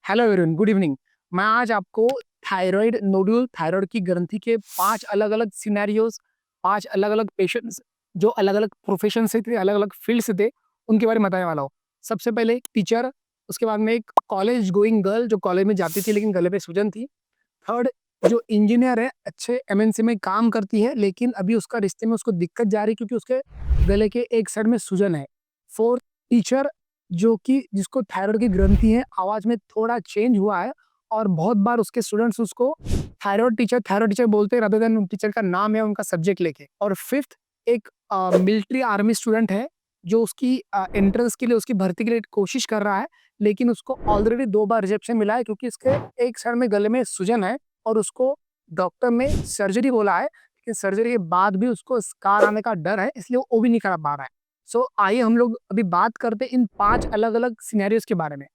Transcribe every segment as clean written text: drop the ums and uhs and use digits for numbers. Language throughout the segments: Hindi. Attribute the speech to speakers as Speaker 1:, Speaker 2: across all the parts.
Speaker 1: Hello everyone, good evening. मैं आज आपको थायराइड नोड्यूल, थायराइड की ग्रंथि के 5 अलग-अलग सिनेरियोज़, 5 अलग-अलग पेशेंट्स जो अलग-अलग प्रोफ़ेशन से थे, अलग-अलग फ़ील्ड से थे, उनके बारे में बताने वाला हूँ। सबसे पहले एक टीचर, उसके बाद में एक कॉलेज गोइंग गर्ल जो कॉलेज में जाती थी लेकिन गले पे सूजन थी। थर्ड, जो इंजीनियर है, अच्छे एमएनसी में काम करती है लेकिन अभी उसका रिश्ते में उसको दिक्कत जा रही है क्योंकि उसके गले के एक साइड में सूजन है। फोर्थ, टीचर जो कि जिसको थायराइड की ग्रंथि है, आवाज़ में थोड़ा चेंज हुआ है और बहुत बार उसके स्टूडेंट्स उसको थायराइड टीचर बोलते हैं रादर देन टीचर का नाम या उनका सब्जेक्ट लेके। और फिफ्थ, एक मिलिट्री आर्मी स्टूडेंट है जो उसकी एंट्रेंस के लिए, उसकी भर्ती के लिए कोशिश कर रहा है लेकिन उसको ऑलरेडी 2 बार रिजेक्शन मिला है क्योंकि इसके एक साइड में गले में सूजन है और उसको डॉक्टर ने सर्जरी बोला है, लेकिन सर्जरी के बाद भी उसको स्कार आने का डर है, इसलिए वो भी नहीं करा पा रहा है। सो आइए हम लोग अभी बात करते हैं इन 5 अलग-अलग सिनेरियोज़ के बारे में।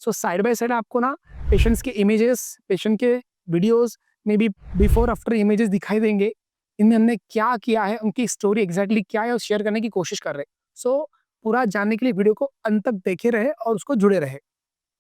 Speaker 1: सो साइड बाय साइड आपको ना पेशेंट्स के इमेजेस, पेशेंट के वीडियोज़ में भी बिफोर आफ्टर इमेजेस दिखाई देंगे। इनमें हमने क्या किया है, उनकी स्टोरी एग्ज़ैक्टली क्या है, और शेयर करने की कोशिश कर रहे हैं। सो पूरा जानने के लिए वीडियो को अंत तक देखे रहे और उसको जुड़े रहे।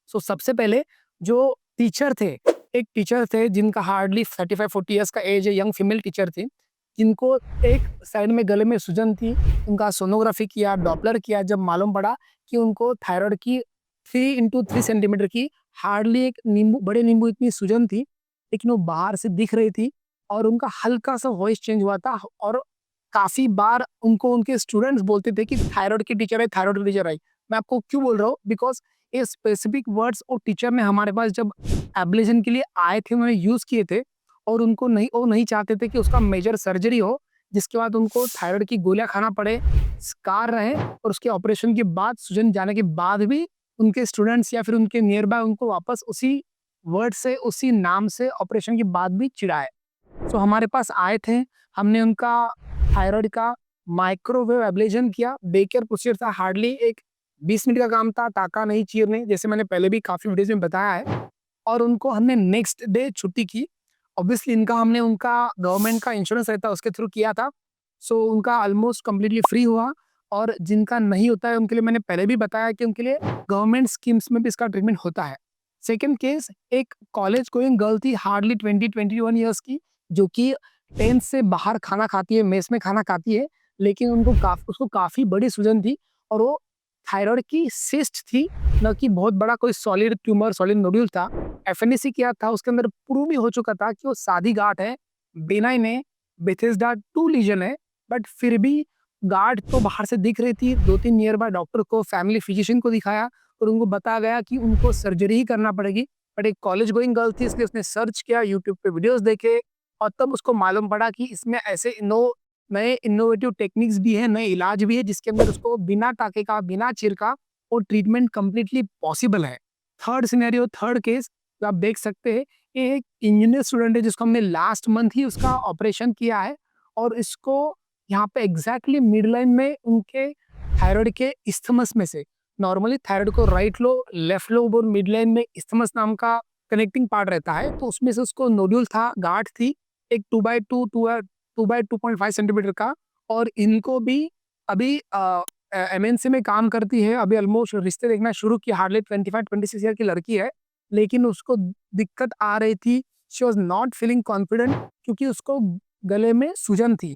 Speaker 1: सो सबसे पहले जो टीचर थे, एक टीचर थे जिनका हार्डली 35-40 इयर्स का एज है, यंग फीमेल टीचर थी, जिनको एक साइड में गले में सूजन थी। उनका सोनोग्राफी किया, डॉपलर किया, जब मालूम पड़ा कि उनको थायराइड की 3 इंटू 3 सेंटीमीटर की हार्डली एक नींबू, बड़े नींबू इतनी सूजन थी, लेकिन वो बाहर से दिख रही थी और उनका हल्का-सा वॉइस चेंज हुआ था और काफ़ी बार उनको उनके स्टूडेंट्स बोलते थे कि थायराइड की टीचर है, थायराइड की टीचर आई। मैं आपको क्यों बोल रहा हूँ? बिकॉज़ ये स्पेसिफिक वर्ड्स वो टीचर ने हमारे पास जब एब्लेशन के लिए आए थे, उन्होंने यूज़ किए थे और वो नहीं चाहते थे कि उसका मेजर सर्जरी हो, जिसके बाद उनको थायराइड की गोलियाँ खाना पड़े, स्कार रहे और उसके ऑपरेशन के बाद, सूजन जाने के बाद भी उनके स्टूडेंट्स या फिर उनके नियर बाय उनको वापस उसी वर्ड से, उसी नाम से ऑपरेशन के बाद भी चिढ़ाए। सो हमारे पास आए थे, हमने उनका थायराइड का माइक्रोवेव एब्लेशन किया। बेकर प्रोसीजर था, हार्डली एक 20 मिनट का काम था, टाका नहीं चीरने, जैसे मैंने पहले भी काफ़ी वीडियोज़ में बताया है। और उनको हमने नेक्स्ट डे छुट्टी की। ऑब्वियसली इनका हमने उनका गवर्नमेंट का इंश्योरेंस रहता है उसके थ्रू किया था। सो उनका ऑलमोस्ट कंप्लीटली फ्री हुआ और जिनका नहीं होता है उनके लिए मैंने पहले भी बताया कि उनके लिए गवर्नमेंट स्कीम्स में भी इसका ट्रीटमेंट होता है। सेकंड केस, एक कॉलेज गोइंग गर्ल थी, हार्डली 20-21 ईयर्स की, जो कि 10th से बाहर खाना खाती है, मेस में खाना खाती है, लेकिन उसको काफ़ी बड़ी सूजन थी और वो थायराइड की सिस्ट थी, ना कि बहुत बड़ा कोई सॉलिड ट्यूमर, सॉलिड नोड्यूल था। एफएनएसी किया था, उसके अंदर प्रूव भी हो चुका था कि वो सादी गाँठ है, बेनाइन है, बेथेस्डा 2 लीजन है, बट फिर भी गाँठ तो बाहर से दिख रही थी। 2-3 नियर बाय डॉक्टर को, फैमिली फिजिशियन को दिखाया और उनको बताया गया कि उनको सर्जरी ही करना पड़ेगी। बट एक कॉलेज गोइंग गर्ल थी, इसलिए उसने सर्च किया, यूट्यूब पे वीडियोज़ देखे और तब उसको मालूम पड़ा कि इसमें ऐसे नए इनोवेटिव टेक्निक्स भी हैं, नए इलाज भी है, जिसके अंदर उसको बिना टाके का, बिना चीर का वो ट्रीटमेंट कंप्लीटली पॉसिबल है। थर्ड सिनेरियो, थर्ड केस जो आप देख सकते हैं, ये एक इंजीनियर स्टूडेंट है जिसको हमने लास्ट मंथ ही उसका ऑपरेशन किया है और इसको यहाँ पे एग्ज़ैक्टली मिडलाइन में उनके थायराइड के इस्थमस में से, नॉर्मली थायराइड को राइट लोब, लेफ्ट लोब और मिडलाइन में इस्थमस नाम का कनेक्टिंग पार्ट रहता है, तो उसमें से उसको नोड्यूल था, गाँठ थी, एक 2 बाय 2.5 सेंटीमीटर का। और इनको भी अभी एमएनसी में काम करती है, अभी ऑलमोस्ट रिश्ते देखना शुरू किया, हार्डली 25-26 ईयर की लड़की है, लेकिन उसको दिक्कत आ रही थी, she was not feeling confident क्योंकि उसको गले में सूजन थी।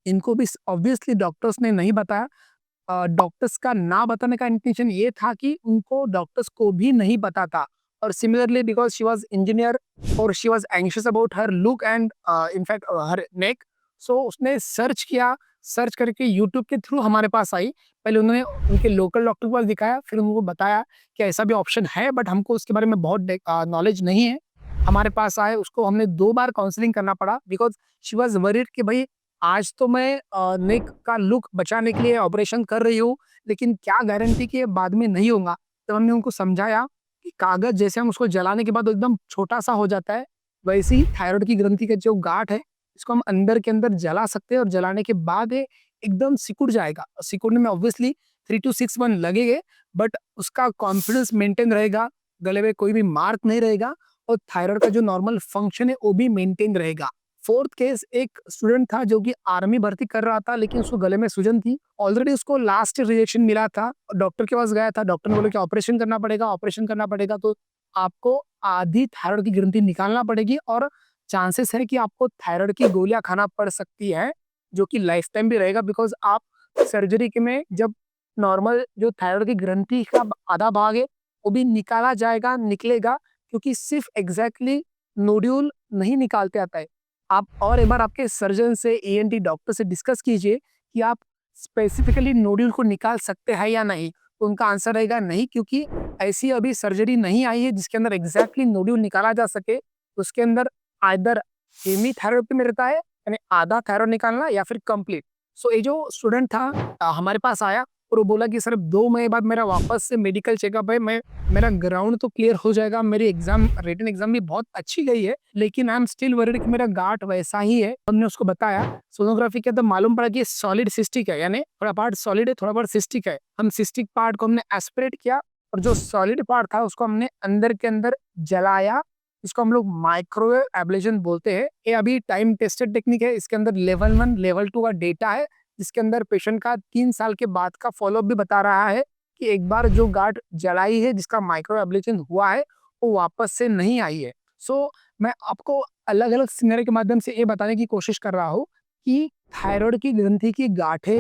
Speaker 1: इनको भी ऑब्वियसली डॉक्टर्स ने नहीं बताया। डॉक्टर्स का ना बताने का इंटेंशन ये था कि उनको, डॉक्टर्स को भी नहीं पता था और similarly because she was engineer और she was anxious about her look and in fact her neck. So उसने सर्च किया, सर्च करके यूट्यूब के थ्रू हमारे पास आई। पहले उन्होंने उनके लोकल डॉक्टर के पास दिखाया, फिर उनको बताया कि ऐसा भी ऑप्शन है, बट हमको उसके बारे में बहुत नॉलेज नहीं है। हमारे पास आए, उसको हमने 2 बार काउंसलिंग करना पड़ा बिकॉज़ शी वाज़ वरीड कि भई आज तो मैं नेक का लुक बचाने के लिए ऑपरेशन कर रही हूँ, लेकिन क्या गारंटी कि ये बाद में नहीं होगा? तब हमने उनको समझाया कि कागज़ जैसे हम उसको जलाने के बाद वो एकदम छोटा-सा हो जाता है, वैसे ही थायरॉइड की ग्रंथि का जो गाँठ है, इसको हम अंदर के अंदर जला सकते हैं और जलाने के बाद ये एकदम सिकुड़ जाएगा। सिकुड़ने में ऑब्वियसली 3 टू 6 मंथ लगेंगे, बट उसका कॉन्फिडेंस मेंटेन रहेगा, गले में कोई भी मार्क नहीं रहेगा और थायरॉइड का जो नॉर्मल फंक्शन है, वो भी मेंटेन रहेगा। फोर्थ केस, एक स्टूडेंट था जो कि आर्मी भर्ती कर रहा था, लेकिन उसको गले में सूजन थी। ऑलरेडी उसको लास्ट रिजेक्शन मिला था, डॉक्टर के पास गया था, डॉक्टर ने बोला कि ऑपरेशन करना पड़ेगा, ऑपरेशन करना पड़ेगा। तो आपको आधी थायराइड की ग्रंथि निकालना पड़ेगी और चांसेस है कि आपको थायराइड की गोलियाँ खाना पड़ सकती है, जो कि लाइफ टाइम भी रहेगा बिकॉज़ आप सर्जरी के में जब नॉर्मल जो थायराइड की ग्रंथि का आधा भाग है, वो भी निकाला जाएगा, निकलेगा क्योंकि सिर्फ़ एग्ज़ैक्टली नोड्यूल नहीं निकालते आता है। आप और एक बार आपके सर्जन से, ईएनटी डॉक्टर से डिस्कस कीजिए कि आप स्पेसिफिकली नोड्यूल को निकाल सकते हैं या नहीं? तो उनका आंसर रहेगा नहीं, क्योंकि ऐसी अभी सर्जरी नहीं आई है जिसके अंदर एग्ज़ैक्टली नोड्यूल निकाला जा सके। उसके अंदर आइदर हेमीथेरेपी में रहता है, यानी आधा थायराइड निकालना या फिर कंप्लीट। सो ये जो स्टूडेंट था हमारे पास आया और वो बोला कि सर 2 महीने बाद मेरा वापस से मेडिकल चेकअप है, मेरा ग्राउंड तो क्लियर हो जाएगा, मेरी एग्ज़ाम रिटन एग्ज़ाम भी बहुत अच्छी गई है, लेकिन आई एम स्टिल वरीड कि मेरा गाँठ वैसा ही है। हमने उसको बताया, सोनोग्राफी किया तो मालूम पड़ा कि ये सॉलिड सिस्टिक है, यानी थोड़ा पार्ट सॉलिड है, थोड़ा पार्ट सिस्टिक है। हम सिस्टिक पार्ट को हमने एस्पिरेट किया और जो सॉलिड पार्ट था उसको हमने अंदर के अंदर जलाया। इसको हम लोग माइक्रोवेव एब्लेशन बोलते हैं। ये अभी टाइम टेस्टेड टेक्निक है। इसके अंदर लेवल 1, लेवल 2 का डेटा है, जिसके अंदर पेशेंट का 3 साल के बाद का फ़ॉलोअप भी बता रहा है कि एक बार जो गाँठ जलाई है, जिसका माइक्रो एब्लेशन हुआ है, वो वापस से नहीं आई है। सो मैं आपको अलग-अलग सिनेरियो के माध्यम से ये बताने की कोशिश कर रहा हूँ कि थायराइड की ग्रंथि की गाँठें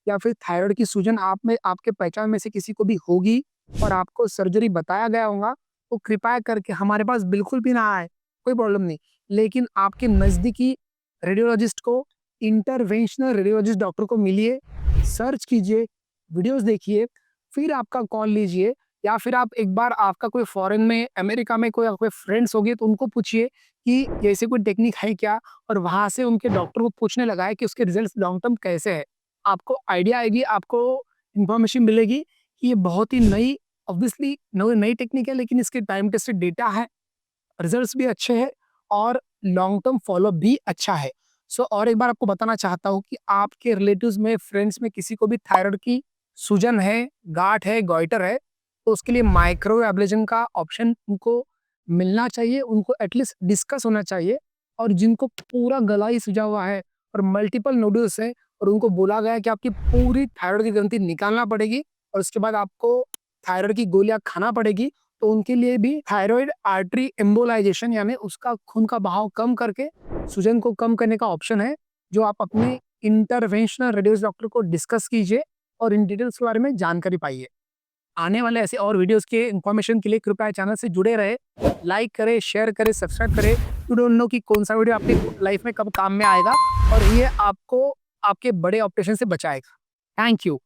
Speaker 1: या फिर थायराइड की सूजन आप में, आपके पहचान में से किसी को भी होगी और आपको सर्जरी बताया गया होगा, तो कृपया करके हमारे पास बिल्कुल भी ना आए, कोई प्रॉब्लम नहीं। लेकिन आपके नज़दीकी रेडियोलॉजिस्ट को, इंटरवेंशनल रेडियोलॉजिस्ट डॉक्टर को मिलिए, सर्च कीजिए, वीडियोज़ देखिए, फिर आपका कॉल लीजिए, या फिर आप एक बार आपका कोई फ़ॉरेन में, अमेरिका में कोई आपके फ्रेंड्स होंगे तो उनको पूछिए कि ऐसी कोई टेक्निक है क्या? और वहाँ से उनके डॉक्टर को पूछने लगाएँ कि उसके रिज़ल्ट्स लॉन्ग टर्म कैसे हैं। आपको आइडिया आएगी, आपको इन्फॉर्मेशन मिलेगी कि ये बहुत ही नई, ऑब्वियसली नई टेक्निक है, लेकिन इसके टाइम टेस्टेड डेटा है, रिजल्ट्स भी अच्छे हैं और लॉन्ग टर्म फॉलोअप भी अच्छा है। सो और एक बार आपको बताना चाहता हूँ कि आपके रिलेटिव्स में, फ्रेंड्स में किसी को भी थायराइड की सूजन है, गाँठ है, गॉइटर है, तो उसके लिए माइक्रोवेव एब्लेशन का ऑप्शन उनको मिलना चाहिए, उनको एटलीस्ट डिस्कस होना चाहिए। और जिनको पूरा गला ही सूजा हुआ है और मल्टीपल नोड्यूल्स हैं और उनको बोला गया है कि आपकी पूरी थायराइड की ग्रंथि निकालना पड़ेगी और उसके बाद आपको थायराइड की गोलियाँ खाना पड़ेगी, तो उनके लिए भी थायराइड आर्टरी एम्बोलाइजेशन, यानी उसका खून का बहाव कम करके सूजन को कम करने का ऑप्शन है, जो आप अपने इंटरवेंशनल रेडियोलॉजिस्ट डॉक्टर को डिस्कस कीजिए और इन डिटेल्स के बारे में जानकारी पाइए। आने वाले ऐसे और वीडियोस के इन्फॉर्मेशन के लिए कृपया चैनल से जुड़े रहे, लाइक करें, शेयर करें, सब्सक्राइब करें। यू डोंट नो कि कौन सा वीडियो आपकी लाइफ में कब काम में आएगा और ये आपको आपके बड़े ऑपरेशन से बचाएगा। Thank you.